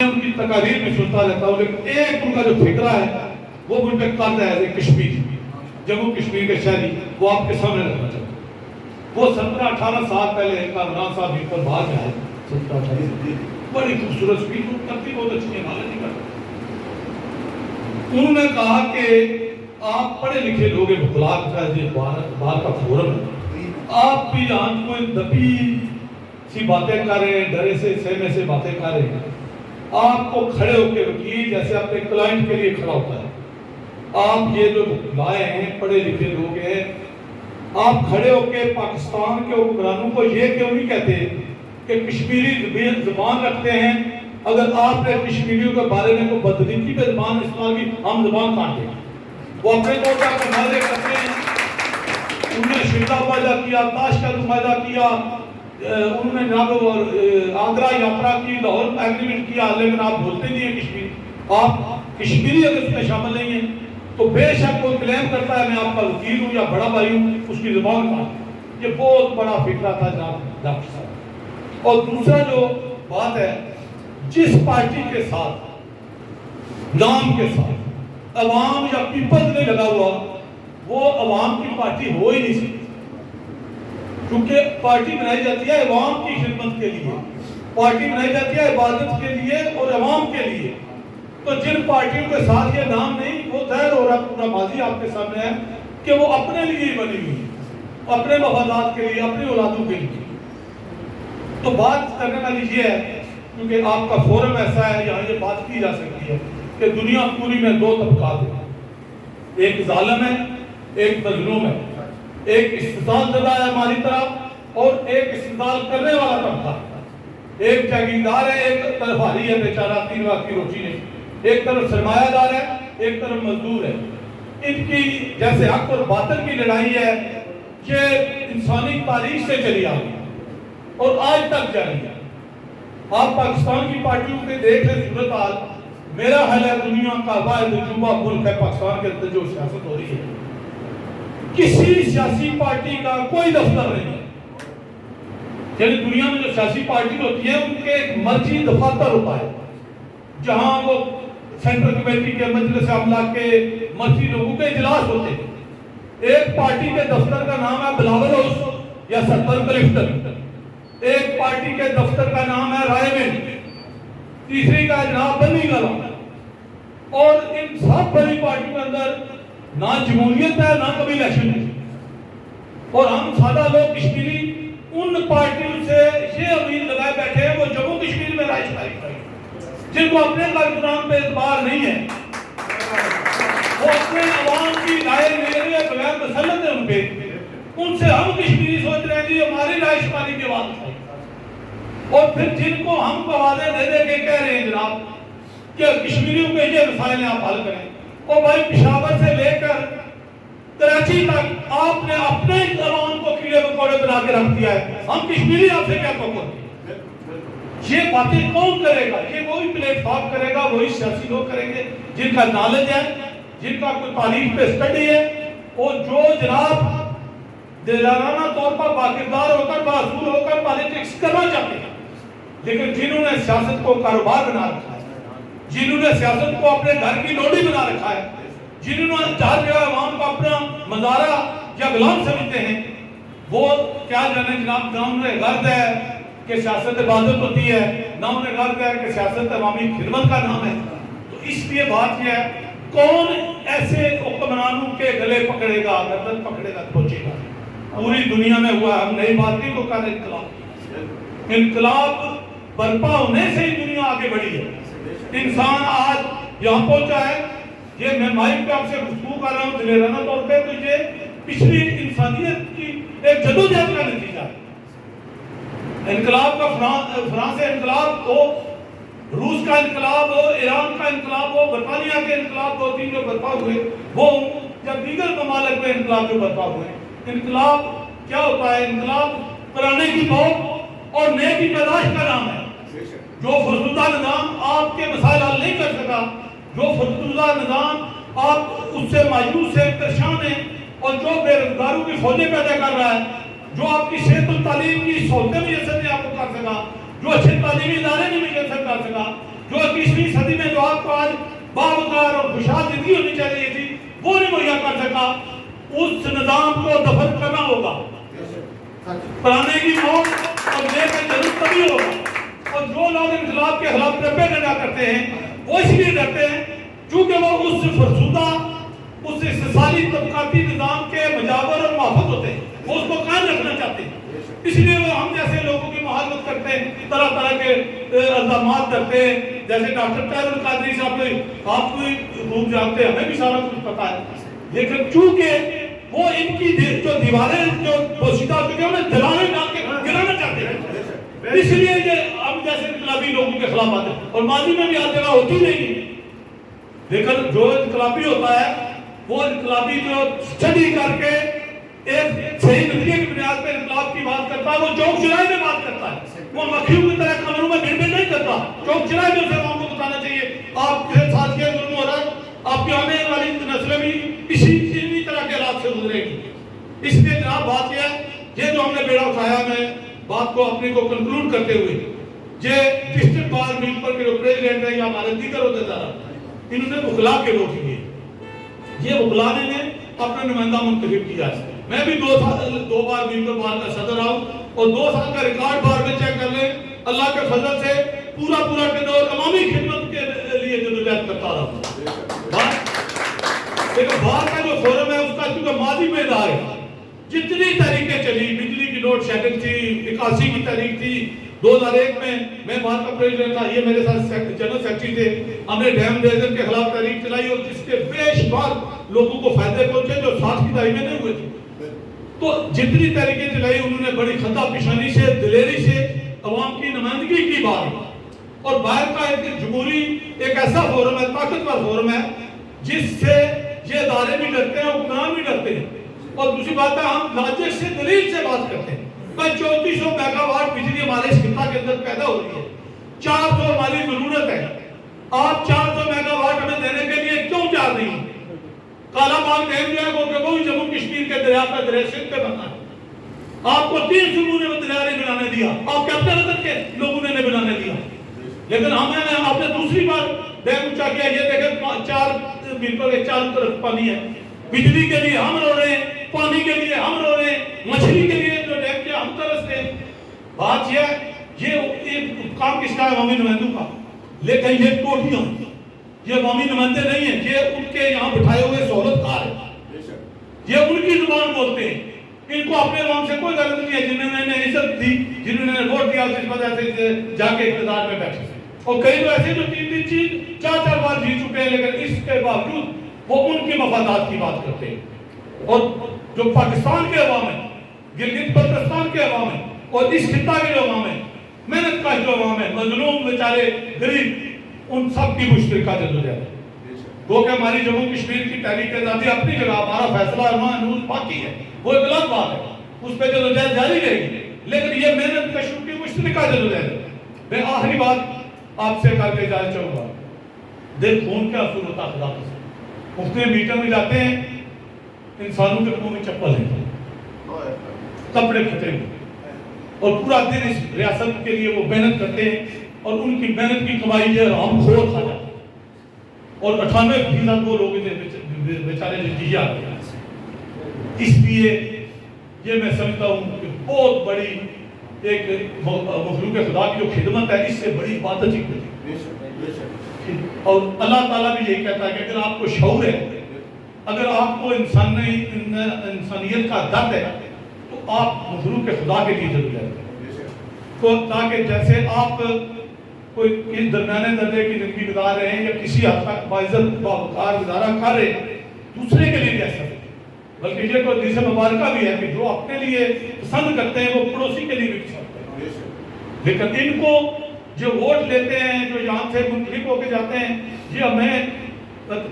ان کی تقاریر میں سنتا رہتا ہوں، لیکن ایک ان کا جو فکرہ ہے وہ مجھ پہ قرض ہے کشمیر، جموں کشمیر کے شہری، وہ آپ کے سامنے رکھنا چاہتا ہوں۔ وہ 17-18 سال پہلے کامران صاحب ہی پر باہر میں آئے، 17-18 بڑی خوبصورت سپیچ کرتی، بہت اچھی ہے، نالج نہیں کرتی۔ انہوں نے کہا کہ آپ پڑھے لکھے لوگ ہیں، بلاک کا جو باہر کا فورم ہے، آپ بھی یہاں کوئی دبی سی باتیں کر رہے ہیں، ڈرے سے سہمے سے باتیں کر رہے ہیں۔ آپ کو کھڑے ہو کے وکیل جیسے اپنے کلائنٹ کے لیے کھڑا ہوتا ہے، آپ یہ جو لائے ہیں پڑھے لکھے لوگ ہیں، آپ کھڑے ہو کے پاکستان کے حکمرانوں کو یہ کیوں نہیں کہتے کہ کشمیری زبان رکھتے ہیں؟ اگر آپ نے کشمیریوں کے بارے میں کوئی بدتمیزی پہ زبان استعمال کی، ہم زبان کاٹ دیں۔ وہ اپنے طور پر مظاہرے کرتے ہیں، انہوں نے شملہ معاہدہ کیا، تاشکند معاہدہ کیا، انہوں نے آگرہ یاترا کی، لاہور ایگریمنٹ کیا، لیکن آپ بولتے نہیں ہیں کشمیری۔ آپ کشمیری اگر اس میں شامل نہیں ہیں تو بے شک کوئی کلیم کرتا ہے میں آپ کا وکیل ہوں یا بڑا بھائی ہوں، اس کی زبان کاٹ۔ یہ بہت بڑا فکرہ تھا جناب ڈاکٹر صاحب۔ اور دوسرا جو بات ہے، جس پارٹی کے ساتھ نام کے ساتھ عوام یا پیپلز نے لگا ہوا، وہ عوام کی پارٹی ہو ہی نہیں سکتی، کیونکہ پارٹی بنائی جاتی ہے عوام کی خدمت کے لیے، پارٹی بنائی جاتی ہے عبادت کے لیے اور عوام کے لیے۔ تو جن پارٹیوں کے ساتھ یہ نام نہیں، وہ ظاہر ہو رہا پورا ماضی آپ کے سامنے ہے کہ وہ اپنے لیے ہی بنی ہوئی، اپنے مفادات کے لیے، اپنی اولادوں کے لیے۔ تو بات کرنے والی یہ ہے، کیونکہ آپ کا فورم ایسا ہے، یہاں یہ بات کی جا سکتی ہے کہ دنیا پوری میں دو طبقات ہیں، ایک ظالم ہے، ایک مظلوم ہے، ایک استحصال زدہ ہے ہماری طرف اور ایک استحصال کرنے والا طبقہ، ایک جاگیردار ہے، ایک طرف حالی ہے بیچارہ، 3 وقت کی روٹی نہیں، ایک طرف سرمایہ دار ہے، ایک طرف مزدور ہے۔ ان کی جیسے حق اور باطل کی لڑائی ہے، یہ انسانی تاریخ سے چلی آ رہی ہے اور آج تک جاری ہے۔ آپ پاکستان کی پارٹیوں کے دیکھ لیں صورتحال، میرا حال ہے دنیا کا واحد عجوبہ ملک ہے پاکستان کے اندر جو سیاست ہو رہی ہے، کسی سیاسی پارٹی کا کوئی دفتر نہیں ہے۔ یعنی دنیا میں جو سیاسی پارٹی ہوتی ہے ان کے ایک مرکزی دفاتر ہوتا ہے، جہاں وہ سینٹرل کمیٹی کے مجلس عاملہ کے مرکزی لوگوں کے اجلاس ہوتے ہیں۔ ایک پارٹی کے دفتر کا نام ہے بلاول ہاؤس یا سرپل کلفٹن، ایک پارٹی کے دفتر کا نام ہے رائے منٹ، تیسری کا جناب برمنگھم۔ اور ان سب بڑی پارٹیوں کے اندر نہ جمہوریت ہے، نہ کبھی الیکشن ہے، اور ہم سادہ لوگ کشمیری ان پارٹیوں سے یہ امید لگائے بیٹھے ہیں وہ جموں کشمیر میں رائے شماری کریں، جن کو اپنے کارکنان پہ اعتبار نہیں ہے، وہ اپنے عوام کی رائے لے رہے ہیں بغیر مسلط ہے ان پہ، ان سے ہم کشمیری سوچ رہے ہیں جی ہماری رائے شماری کی آواز اٹھائیں۔ اور پھر جن کو ہم آوازیں دے دے کے کہہ رہے ہیں جناب کہ کشمیریوں کے یہ مسائل آپ حل کریں، اور بھائی پشاور سے لے کر کراچی تک آپ نے اپنے عوام کو کیڑے مکوڑے بنا کے رکھ دیا ہے، ہم کشمیری آپ سے کیا کریں؟ یہ باتیں کون کرے گا؟ یہ وہی پلیٹ فارم کرے گا، وہی سیاسی لوگ کریں گے جن کا نالج ہے، جن کا کوئی تاریخ پہ اسٹڈی ہے، اور جو جناب دلانہ طور پر باکردار ہو کر باصول ہو کر پالیٹکس کرنا چاہتے ہیں، لیکن جنہوں نے سیاست کو کاروبار بنا رکھا ہے، جنہوں نے سیاست کو اپنے گھر کی لوڈی بنا رکھا ہے، جنہوں نے چار جگہ عوام کو اپنا مزارہ یا غلام سمجھتے ہیں، وہ کیا جانے جناب، نہ انہیں غرض ہے کہ سیاست عبادت ہوتی ہے، نہ انہیں غرض ہے کہ سیاست عوامی خدمت کا نام ہے۔ تو اس لیے بات یہ ہے، کون ایسے حکمرانوں کے گلے پکڑے گا، گردن پکڑے گا، پہنچے گا؟ پوری دنیا میں ہوا ہے، ہم نئی بات نہیں کو کہا انقلاب، انقلاب برپا ہونے سے ہی دنیا آگے بڑھی ہے۔ انسان آج یہاں پہنچا ہے، یہ میں مائک پہ آپ سے گفتگو کر رہا ہوں دلیرانہ طور پہ، تو یہ پچھلی انسانیت کی ایک جدوجہد کا نتیجہ ہے۔ انقلاب کا فرانس انقلاب ہو، روس کا انقلاب ہو، ایران کا انقلاب ہو، برطانیہ کے انقلاب دو تین جو برپا ہوئے وہ، یا دیگر ممالک میں انقلاب جو برپا ہوئے، انقلاب کیا ہوتا ہے؟ انقلاب پرانے کی موت اور نئے کی پیدائش کا نام ہے۔ جو فرسودہ نظام آپ کے مسائل حل نہیں کر سکا، جو فرسودہ نظام آپ اس سے مایوس ہیں، پریشان ہیں، اور جو بے روزگاروں کی فوجیں پیدا کر رہا ہے، جو آپ کی صحت و تعلیم کی سہولتیں میسر نہیں آپ کو کر سکا، جو اچھے تعلیمی ادارے نہیں میسر کر سکا، جو 21ویں صدی میں جو آپ کو آج باوقار اور خوشحال زندگی ہونی چاہیے تھی وہ نہیں مہیا کر سکا، اس نظام کو دفن کرنا ہوگا. پرانے کی موت اور نئے کا جنم تبھی ہوگا. اور جو لوگ انقلاب کے خلاف پروپیگنڈا کرتے ہیں وہ اس لیے کرتے ہیں چونکہ وہ اس فرسودہ اس استثماری طبقاتی نظام کے مجاور اور موافق ہوتے ہیں، وہ اس کو قائم رکھنا چاہتے ہیں. اس لیے وہ ہم جیسے لوگوں کی مخالفت کرتے ہیں، طرح طرح کے الزامات کرتے ہیں. جیسے ڈاکٹر طاہر القادری صاحب آپ کو خوب جانتے ہیں، ہمیں بھی سارا کچھ پتا ہے، لیکن چونکہ وہ ان کی جو دیواریں جو پوشیدہ ہو چکے ہیں انہیں دلانے ڈال کے گرانا چاہتے ہیں، اس لیے یہ ہم جیسے انقلابی لوگوں کے خلاف آتے ہیں. اور ماضی میں بھی آج جگہ ہوتی نہیں، لیکن جو انقلابی ہوتا ہے وہ انقلابی جو اسٹڈی کر کے ایک صحیح نظریے کی بنیاد پہ انقلاب کی بات کرتا ہے، وہ چوک چرائی میں بات کرتا ہے، وہ مکھیوں کی طرح کمروں میں گھڑ نہیں کرتا. چوک چرائی میں اسے عوام کو بتانا چاہیے آپ کے ساتھ کیا ظلم ہو رہا ہے، آپ کی آنے والی نسلیں بھی اسی طرح کے حالات سے گزرے گی. اس لیے جناب بات یہ ہے، یہ جو ہم نے بیڑا اٹھایا، میں بات کو اپنے کو کنکلوڈ کرتے ہوئے، یہ ڈسٹرکٹ بار میل پر کے جو پریزیڈنٹ ہیں یا ہمارے دیگر عہدیدار انہوں نے وکلا کے ووٹ کیے. یہ وکلا نے اپنا نمائندہ منتخب کیا ہے. میں بھی 2 بار میل پر بار کا صدر آؤں اور 2 سال کا ریکارڈ بار میں چیک کر لیں، اللہ کے فضل سے پورا ٹینور عوامی خدمت کے لیے جدوجہد کرتا رہا. لیکن بار کا جو فورم ہے اس کا چونکہ ماضی میں ادارہ ہے، جتنی تحریکیں چلی، بجلی کی لوڈ شیڈنگ تھی، 81 کی تحریک تھی، 2001 میں بار کا پریزیڈنٹ تھا، یہ میرے ساتھ جنرل سیکرٹری تھے. ہم نے ڈیم ڈیزن کے خلاف تحریک چلائی اور جس کے بے شمار لوگوں کو فائدے پہنچے جو 60 کی دہائی میں نہیں ہوئے تھے. تو جتنی تحریکیں چلائی انہوں نے بڑی خطا پیشانی سے، دلیری سے عوام کی نمائندگی کی بات. اور باہر کا ایک جمہوری ایک ایسا فورم ہے، طاقتور فورم ہے، جس سے یہ ادارے بھی ڈرتے ہیں، حکمران بھی ڈرتے ہیں. اور دوسری بات ہے ہم لاجک سے دلیل سے بات کرتے ہیں. 3400 میگا واٹ بجلی ہمارے اس خطہ کے اندر پیدا ہو رہی ہے، 400 ہماری ضرورت ہے. آپ 400 میگا واٹ ہمیں دینے کے لیے کیوں تیار نہیں ہیں؟ کالا باغ ڈیم جو ہے وہ بھی جموں کشمیر کے دریا پہ دریا سندھ پہ بننا ہے. آپ کو 3 صوبوں نے دریا نہیں بنانے دیا، آپ کیپٹن وطن کے لوگوں نے نہیں بنانے دیا. لیکن ہمیں آپ نے دوسری بار ڈیم اونچا کیا. یہ دیکھیں 4 میل پر 4 طرف پانی ہے. بجلی کے لیے ہم رو رہے ہیں، پانی کے لیے ہم رو رہے ہیں، مچھلی کے لیے جو ڈیم کے ہم ترستے ہیں. بات یہ ہے یہ کام کس کا ہے؟ عوامی نمائندوں کا. لیکن یہ ٹوٹیاں یہ عوامی نمائندے نہیں ہیں، یہ ان کے یہاں بٹھائے ہوئے سہولت کار ہیں، یہ ان کی زبان بولتے ہیں. ان کو اپنے عوام سے کوئی غلط نہیں ہے. جنہوں نے عزت دی، جنہوں نے ووٹ دیا، اس وجہ سے جا کے اقتدار میں بیٹھے. اور کئی تو ایسے جو 3 چیز 4 بار جیت چکے ہیں، لیکن اس کے باوجود وہ ان کے مفادات کی بات کرتے ہیں. اور جو پاکستان کے عوام ہیں، گلگت بلتستان کے عوام ہیں، اور اس خطہ کے جو عوام ہیں، محنت کا جو عوام ہے، مظلوم بیچارے غریب، ان سب کی مشترکہ جدوجہد ہے. وہ کہ ہماری جموں کشمیر کی تحریک آزادی اپنی جگہ، ہمارا فیصلہ ارمان باقی ہے، وہ ایک الگ بات ہے، اس پہ جدوجہد جاری رہے گی. لیکن یہ محنت کشوں کی مشترکہ جدوجہد ہے. میں آخری بات آپ سے کر کے جانا چاہوں گا. دل خون کا اثر ہوتا خدا سے. مختلف میٹنگ میں جاتے ہیں، انسانوں کے منہ میں چپل ہے، کپڑے پھٹے ہوئے، اور پورا دن اس ریاست کے لیے وہ محنت کرتے ہیں، اور ان کی محنت کی کمائی جو ہم خور کھا جاتے ہیں. اور 98% وہ لوگ بیچارے جو جیا. اس لیے یہ میں سمجھتا ہوں کہ بہت بڑی ایک مخلوق خدا کی جو خدمت ہے، اس سے بڑی عبادت ہی نہیں. اور اللہ تعالیٰ بھی یہی کہتا ہے کہ اگر آپ کو شعور ہے، اگر آپ کو انسانیت کا درد ہے، تو آپ مخلوق خدا کے لیے ضرور ہے. تو تاکہ جیسے آپ کوئی درمیانے درجے کی زندگی گزار رہے ہیں یا کسی حد تک باعزت باوقار گزارا کر رہے ہیں، دوسرے کے لیے بھی ایسا نہیں. بلکہ یہ تو حدیث مبارکہ بھی ہے کہ جو اپنے لیے پسند کرتے ہیں وہ پڑوسی کے لیے بھی پسند کرتے ہیں. لیکن ان کو جو ووٹ لیتے ہیں، جو یہاں سے منتخب ہو کے جاتے ہیں، یہ ہمیں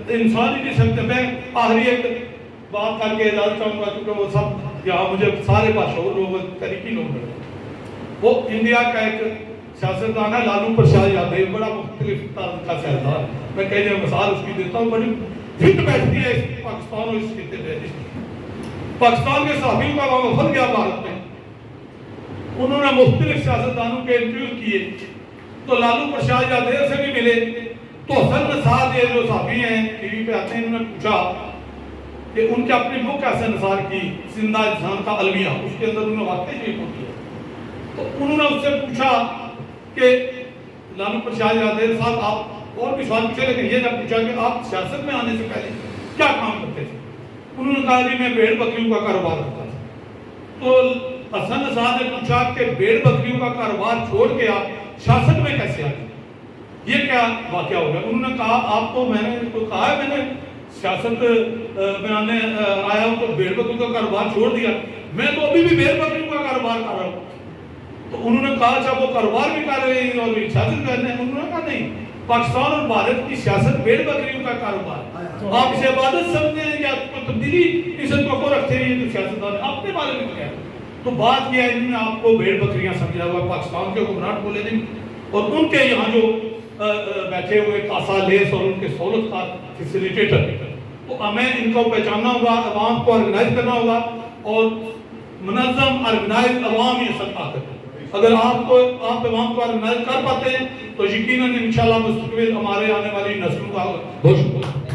انسان ہی نہیں سکتے. میں آخری ایک بات کر کے اجازت چاہوں گا، کیونکہ وہ سب یہاں مجھے سارے باشعور لوگ تحریکی لوگ ہیں. وہ انڈیا کا ایک سیاستدان ہے لالو پرساد یادو، بڑا مختلف طرح کا سیاستدان. میں کئی جگہ مثال اس کی دیتا ہوں، بڑی فٹ بیٹھتی ہے پاکستان اور اس خطے پہ. پاکستان کے صحافیوں کا وہاں وفد گیا بھارت میں، انہوں نے مختلف سیاستدانوں کے انٹرویو کیے. تو لالو پرساد یادیو سے بھی ملے تو حسن نصار یہ جو صحافی ہیں ٹی وی پہ آتے ہیں، انہوں نے پوچھا کہ ان کے اپنی بک ہے حسن نصار کی زندہ انسان کا المیہ، اس کے اندر انہوں نے واقعی شریف ہوتی ہے، تو انہوں نے اس سے پوچھا کہ لالو پرساد یادیو صاحب آپ اور بھی سوال پوچھے، لیکن یہ جب پوچھا کہ آپ سیاست میں آنے سے پہلے کیا کام کرتے تھے؟ انہوں نے کہا کہ میں بھیڑ بکریوں کا کاروبار کرتا تھا۔ تو حسن نصار نے پوچھا کہ بھیڑ بکریوں کا کاروبار چھوڑ کے آپ سیاست میں کیسے آ گئے؟ یہ کیا واقعہ ہو گیا؟ انہوں نے کہا آپ کو میں نے تو کہا ہے میں نے سیاست میں آنے آیا ہوں تو بھیڑ بکریوں کا کاروبار چھوڑ دیا، میں تو ابھی بھی بھیڑ بکریوں کا کاروبار کر رہا ہوں۔ تو انہوں نے کہا اچھا وہ کاروبار بھی کر رہے ہیں اور سیاست کر رہے ہیں؟ انہوں نے کہا نہیں، پاکستان اور بھارت کی سیاست بھیڑ بکریوں کا کاروبار، آپ اسے عبادت سمجھتے ہیں یا تبدیلی اس کو رکھتے ہیں؟ یہ تو سیاستدان ہے، اپنے بارے میں کیا؟ تو بات یہ ہے انہوں نے آپ کو بھیڑ بکریاں سمجھا ہوا، پاکستان کے حکمران بولے نہیں، اور ان کے یہاں جو بیٹھے ہوئے کاسا لیس اور ان کے سہولت کا فیسیلیٹیٹر، تو ہمیں ان کو پہچاننا ہوگا، عوام کو آرگنائز کرنا ہوگا، اور منظم آرگنائز عوام یہ سب طاقت ہے۔ اگر آپ عوام کو آرگنائز کر پاتے ہیں تو یقیناً انشاءاللہ مستقبل ہمارے آنے والی نسلوں کا بہت شکر